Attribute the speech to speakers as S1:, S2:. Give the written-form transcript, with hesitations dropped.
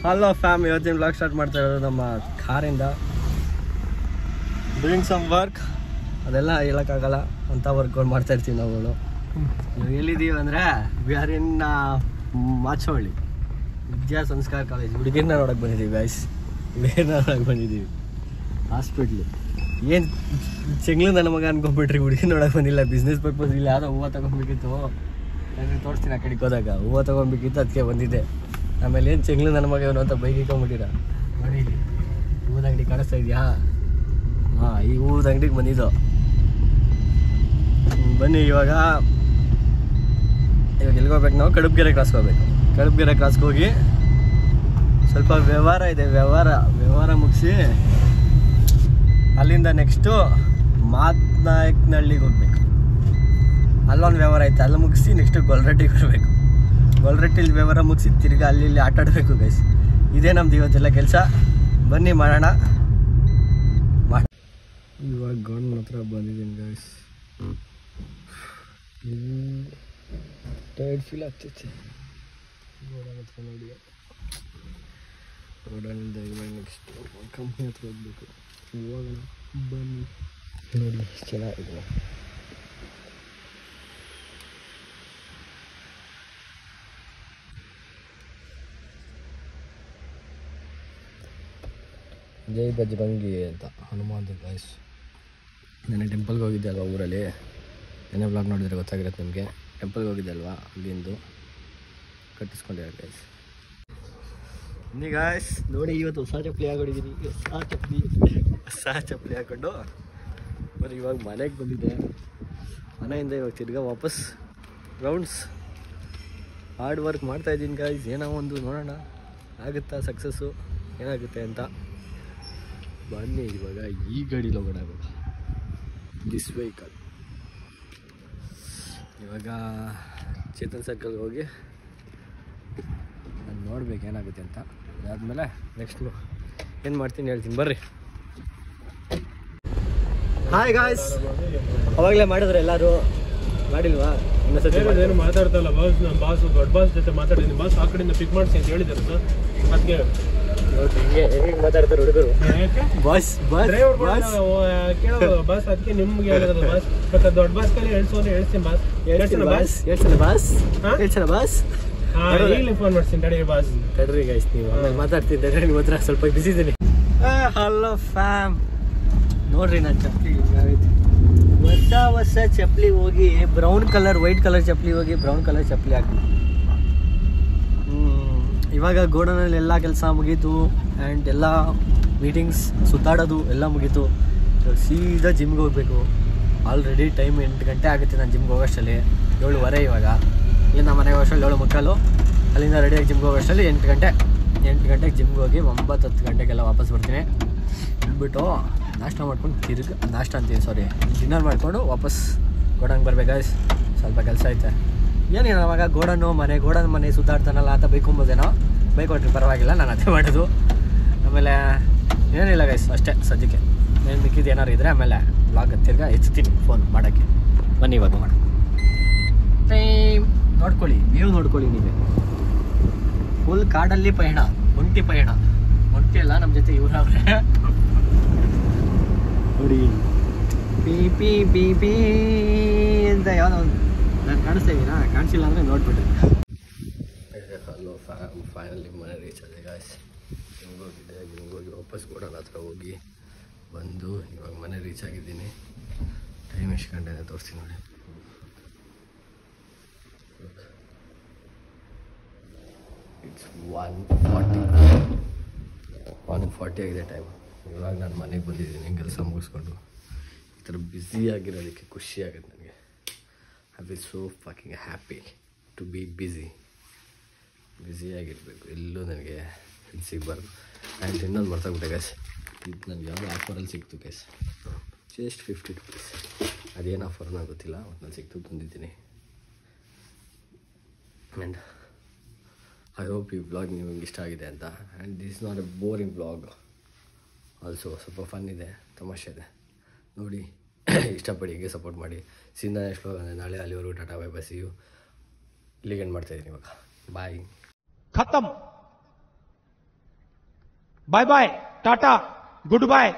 S1: Hello fam, ಇವತ್ತಿನ blog start ಮಾಡ್ತಾ ಇರೋದು ನಮ್ಮ ಕಾರಿಂದ. ಡೂಯಿಂಗ್ ಸಮ್ ವರ್ಕ್, ಅದೆಲ್ಲ ಹೇಳೋಕ್ಕಾಗಲ್ಲ ಅಂಥ ವರ್ಕ್ಗಳು ಮಾಡ್ತಾ ಇರ್ತೀವಿ ನಾವುಗಳು. ಎಲ್ಲಿದ್ದೀವಿ ಅಂದರೆ ವಿ ಆರ್ ಇನ್ ಮಾಚವಳ್ಳಿ ವಿದ್ಯಾ ಸಂಸ್ಕಾರ ಕಾಲೇಜ್. ಹುಡುಗಿರನ್ನ ನೋಡೋಕೆ ಬಂದಿದ್ದೀವಿ ಗೈಸ್, ಹುಡುಗಿರನ್ನ ನೋಡೋಕೆ ಬಂದಿದ್ದೀವಿ. ಹಾಸ್ಪಿಟ್ಲು ಏನು ಚೆಂಗ್ಲು ನನ್ನ ಮಗ ಅನ್ಕೊಂಡ್ಬಿಟ್ರಿ, ಹುಡುಗಿ ನೋಡೋಕೆ ಬಂದಿಲ್ಲ, ಬಿಸ್ನೆಸ್ ಪರ್ಪಸ್ ಇಲ್ಲ. ಯಾವುದೋ ಹೂವು ತೊಗೊಬೇಕಿತ್ತು, ನಾನು ತೋರಿಸ್ತೀನಿ ಆ ಕಡೆಗೆ ಹೋದಾಗ. ಹೂವು ತೊಗೊಬೇಕಿತ್ತು, ಅದಕ್ಕೆ ಬಂದಿದ್ದೆ. ಆಮೇಲೆ ಏನು ಚೆಂಗ್ಲು ನನ್ನ ಮಗ ಇವನು ಅಂತ ಬೈಕ್ ಇಟ್ಕೊಂಡ್ಬಿಟ್ಟಿರ. ನೋಡಿ ಹೂವದ ಅಂಗಡಿ ಕಾಣಿಸ್ತಾ ಇದೆಯಾ? ಹಾಂ, ಈ ಹೂವದ ಅಂಗಡಿಗೆ ಬಂದಿದ್ದು. ಬನ್ನಿ ಇವಾಗ ಎಲ್ಲಿಗೋಗ್ಬೇಕು ನಾವು? ಕಡುಬ್ಗೆರೆ ಕ್ರಾಸ್ಗೆ ಹೋಗ್ಬೇಕು. ಕಡುಬ್ಗೆರೆ ಕ್ರಾಸ್ಗೆ ಹೋಗಿ ಸ್ವಲ್ಪ ವ್ಯವಹಾರ ಇದೆ, ವ್ಯವಹಾರ ಮುಗಿಸಿ ಅಲ್ಲಿಂದ ನೆಕ್ಸ್ಟು ಮಾದನಾಯಕನಹಳ್ಳಿಗೆ ಹೋಗ್ಬೇಕು. ಅಲ್ಲೊಂದು ವ್ಯವಹಾರ ಐತೆ, ಅಲ್ಲಿ ಮುಗಿಸಿ ನೆಕ್ಸ್ಟು ಗೊಲ್ರಟ್ಟಿಗೆ ಬರಬೇಕು. ಗೊಲ್ರಟ್ಟಿಲಿ ವ್ಯವಹಾರ ಮುಗಿಸಿ ತಿರ್ಗಿ ಅಲ್ಲಿ ಇಲ್ಲಿ ಆಟ ಆಡಬೇಕು ಗೈಸ್. ಇದೇ ನಮ್ದು ಇವತ್ತೆಲ್ಲ ಕೆಲಸ. ಬನ್ನಿ ಮಾಡೋಣ. ಇವಾಗ ಗೌಂಡ್ ಹತ್ರ ಬಂದಿದ್ದೀನಿ ಗೈಸ್. ಟೈರ್ಡ್ ಫೀಲ್ ಆಗ್ತೈತೆ. ಗೋಡನ್ ಹತ್ರ ನೋಡಿ, ಗೋಡನಿಂದ ಇವಾಗ ನೆಕ್ಸ್ಟ್ ಕಂಪ್ನಿ ಹತ್ರ ಹೋಗ್ಬೇಕು. ಹೋಗೋಣ ಬನ್ನಿ. ನೋಡಿ ಎಷ್ಟು ಚೆನ್ನಾಗಿದೆ. ಜೈ ಬಜರಂಗಿ ಅಂತ ಹನುಮಾನ್ ಗೈಸ್. ನಾನು ಟೆಂಪಲ್ಗೆ ಹೋಗಿದ್ದೆ ಅಲ್ವಾ ಊರಲ್ಲಿ, ಏನೇ ಬ್ಲಾಗ್ ನೋಡಿದರೆ ಗೊತ್ತಾಗಿರುತ್ತೆ ನಿಮಗೆ. ಟೆಂಪಲ್ಗೆ ಹೋಗಿದ್ದೆ ಅಲ್ವಾ, ಅಲ್ಲಿಂದು ಕಟ್ಟಿಸ್ಕೊಂಡಿರೋ ಗೈಸ್. ಬನ್ನಿ ಗಾಯ್ಸ್, ನೋಡಿ ಇವತ್ತು ಹೊಸ ಚಪ್ಪಲಿ ಹಾಕೊಂಡಿದ್ದೀನಿ. ಹೊಸ ಚಪ್ಪಲಿ ಹಾಕೊಂಡು ಬರೀ ಇವಾಗ ಮನೆಗೆ ಬಂದಿದ್ದೆ. ಮನೆಯಿಂದ ಇವಾಗ ತಿರ್ಗಾ ವಾಪಸ್ ರೌಂಡ್ಸ್. ಹಾರ್ಡ್ ವರ್ಕ್ ಮಾಡ್ತಾಯಿದ್ದೀನಿ ಗಾಯ್ಸ್. ಏನೋ ಒಂದು ನೋಡೋಣ ಆಗುತ್ತಾ ಸಕ್ಸಸ್ಸು, ಏನಾಗುತ್ತೆ ಅಂತ. ಬನ್ನಿ ಇವಾಗ ಈ ಗಾಡೀಲಿ ಹೋಗೋಣ. ದಿಸ್ ವೆಹಿಕಲ್ ಇವಾಗ ಚೇತನ್ ಸರ್ಕಲ್ಗೆ ಹೋಗಿ ನಾನು ನೋಡ್ಬೇಕು ಏನಾಗುತ್ತೆ ಅಂತ. ಅದಾದಮೇಲೆ ನೆಕ್ಸ್ಟ್ ಏನು ಮಾಡ್ತೀನಿ ಹೇಳ್ತೀನಿ, ಬರ್ರಿ. ಹಾಯ್ ಗಾಯ್ಸ್, ಅವಾಗಲೇ ಮಾಡಿದ್ರೆ ಎಲ್ಲರೂ ಮಾಡಿಲ್ವಾ?
S2: ಏನು ಮಾತಾಡ್ತಲ್ಲ ಬಾಸ್, ನಮ್ಮ ಬಾಸ್ ದೊಡ್ಡ ಬಾಸ್ ಜೊತೆ ಮಾತಾಡಿದ್ದೀನಿ. ಬಾಸ್ ಆ ಕಡೆಯಿಂದ ಪಿಕ್ ಮಾಡಿಸಿ ಅಂತ ಹೇಳಿದ್ದಾರೆ ಸರ್. ಅದಕ್ಕೆ
S1: ಹೇಗೆ ಮಾತಾಡ್ತಾರೆ ಹುಡುಗರು. ಬಾಸ್
S2: ಕೇಳೋ ಬಾಸ್, ಅದಕ್ಕೆ ನಿಮ್ಗೆ ಹೇಳಿರೋದು ಬಾಸ್. ಮತ್ತೆ ದೊಡ್ಡ ಬಾಸ್ ಕೈಲಿ ಹೇಳ್ತೀನಿ ಬಾಸ್.
S1: ಹೇಳ್ಸಣ ಬಾಸ್.
S2: ಈಗಲೇ ಫೋನ್ ಮಾಡ್ತೀನಿ ತಡಿ ಬಾಸ್.
S1: ತಡ್ರಿ ಗೈಸ್, ನೀವು ಆಮೇಲೆ ಮಾತಾಡ್ತಿದ್ದೆ. ನಿಮ್ಮ ಹತ್ರ ಸ್ವಲ್ಪ ಬಿಸಿ ಇದ್ದೀನಿ. ಹಲೋ ಫ್ಯಾಮ್, ನೋಡ್ರಿ ನನ್ನ ಚಪ್ಪಲಿ ಹೊಸ ಚಪ್ಪಲಿ ಹೋಗಿ ಬ್ರೌನ್ ಕಲರ್, ವೈಟ್ ಕಲರ್ ಚಪ್ಪಲಿ ಹೋಗಿ ಬ್ರೌನ್ ಕಲರ್ ಚಪ್ಪಲಿ ಹಾಕಿ. ಇವಾಗ ಗೋಡನಲ್ಲಿ ಎಲ್ಲ ಕೆಲಸ ಮುಗೀತು ಆ್ಯಂಡ್ ಎಲ್ಲ ಮೀಟಿಂಗ್ಸ್, ಸುತ್ತಾಡೋದು ಎಲ್ಲ ಮುಗೀತು. ಇವಾಗ ಸೀದಾ ಜಿಮ್ಗೆ ಹೋಗಬೇಕು. ಆಲ್ರೆಡಿ ಟೈಮ್ 8 ಗಂಟೆ ಆಗುತ್ತೆ ನಾನು ಜಿಮ್ಗೆ ಹೋಗೋಷ್ಟಲ್ಲಿ. 7:15 ಇವಾಗ. ಇಲ್ಲಿಂದ ಮನೆಗೆ ಹೋಗೋಷ್ಟಲ್ಲಿ 7:45. ಅಲ್ಲಿಂದ ರೆಡಿಯಾಗಿ ಜಿಮ್ಗೆ ಹೋಗೋಷ್ಟಲ್ಲಿ 8 ಗಂಟೆಗೆ ಜಿಮ್ಗೆ ಹೋಗಿ 9-10 ಗಂಟೆಗೆಲ್ಲ ವಾಪಸ್ ಬರ್ತೀನಿ. ಬಿಟ್ಬಿಟ್ಟು ನಾಷ್ಟ ಮಾಡ್ಕೊಂಡು ಡಿನ್ನರ್ ಮಾಡಿಕೊಂಡು ವಾಪಸ್ ಗೋಡನ್ಗೆ ಬರ್ಬೇಕು. ಸ್ವಲ್ಪ ಕೆಲಸ ಐತೆ. ಏನೇನು ಅವಾಗ ಗೋಡನ್ ಮನೆ ಸುತ್ತಾಡ್ತಾನಲ್ಲ ಅಂತ ಬೈಕೊಂಬೋದೇನೋ. ಬೈಕೊಟ್ರಿ ಪರವಾಗಿಲ್ಲ, ನಾನು ಅದೇ ಮಾಡೋದು. ಆಮೇಲೆ ಏನಿಲ್ಲ ಗೈಸ್, ಅಷ್ಟೇ ಸದ್ಯಕ್ಕೆ. ಏನು ಮಿಕ್ಕಿದ್ದು ಏನಾರು ಇದ್ದರೆ ಆಮೇಲೆ ಬ್ಲಾಗ್ ತಿರ್ಗಾ ಎಚ್ತೀನಿ ಫೋನ್ ಮಾಡೋಕ್ಕೆ. ಬನ್ನಿ ಇವಾಗ ಮಾಡೋಣ. ಟೈಮ್ ನೋಡ್ಕೊಳ್ಳಿ, ವ್ಯೂ ನೋಡ್ಕೊಳ್ಳಿ ನೀವೇ. ಫುಲ್ ಕಾಡಲ್ಲಿ ಪಯಣ, ಒಂಟಿ ಎಲ್ಲ ನಮ್ಮ ಜೊತೆ ಇವ್ರವ್ರೆ ನೋಡಿ. ಪಿ ಅಂತ ಯಾವುದೋ ಒಂದು ನಾನು ಕಾಣಿಸ್ತಾ ಇದ್ದೀನಾ? ಕಾಣಿಸಿಲ್ಲ ಅಂದರೆ ನೋಡ್ಬಿಟ್ರಿ. ಹಲೋ ಫೈನಲಿ ಮನೆ ರೀಚ್ ಆಗಿದೆ ಗಾಯ್ಸ್. ಜಿಮ್ಗೆ ಹೋಗಿ ವಾಪಸ್ ಗೋಡನ್ ಹತ್ರ ಹೋಗಿ ಬಂದು ಇವಾಗ ಮನೆ ರೀಚ್ ಆಗಿದ್ದೀನಿ. ಟೈಮ್ ಎಷ್ಟು ಗಂಟೆ ತೋರಿಸ್ತೀನಿ ನೋಡಿ. ಇಟ್ಸ್ 1:40 ಆಗಿದೆ ಟೈಮ್. ಇವಾಗ ನಾನು ಮನೆಗೆ ಬಂದಿದ್ದೀನಿ ಕೆಲಸ ಮುಗಿಸ್ಕೊಂಡು. ಈ ಥರ ಬ್ಯುಸಿಯಾಗಿರೋದಕ್ಕೆ ಖುಷಿ ಆಗುತ್ತೆ ನನಗೆ. I feel so fucking happy to be ಬ್ಯುಸಿಯಾಗಿರಬೇಕು. ಎಲ್ಲೂ ನನಗೆ ಇದು ಸಿಗಬಾರ್ದು. ಆ್ಯಂಡ್ ಇನ್ನೊಂದು ಮರ್ತಾಗ್ಬಿಟ್ಟೆ ಗೈಸ್, ಇದು ನನಗೆ ಯಾವುದೋ ಆಫರಲ್ಲಿ ಸಿಕ್ತು ಗೈಸ್. Just 50 rupees. ಅದೇನು ಆಫರ್ನ ಗೊತ್ತಿಲ್ಲ, ಒಟ್ಟಿನಲ್ಲಿ ಸಿಕ್ತು, ತಂದಿದ್ದೀನಿ. ಆ್ಯಂಡ್ ಐ ಹೋಪ್ ಈ ವ್ಲಾಗ್ ನಿಮಗೆ ಇಷ್ಟ ಆಗಿದೆ ಅಂತ. And this is not A boring vlog. Also ಸ್ವಲ್ಪ ಫನ್ ಇದೆ, ತಮಾಷೆ ಇದೆ. ನೋಡಿ ಇಷ್ಟಪಡಿ, ಹೀಗೆ ಸಪೋರ್ಟ್ ಮಾಡಿ. ಸಿಂಧ ನೆಕ್ಸ್ಟ್ ವ್ಲಾಗ್ ಅಂದರೆ ನಾಳೆ. ಅಲ್ಲಿವರೆಗೂ tata bye bye, see you. ಇಲ್ಲಿಗೆ ಎಂಡ್ ಮಾಡ್ತಾಯಿದ್ದೀನಿ ಇವಾಗ. ಬಾಯ್.
S3: ಖತಮ್. ಬಾಯ್ ಬಾಯ್, ಟಾಟಾ, ಗುಡ್ ಬಾಯ್.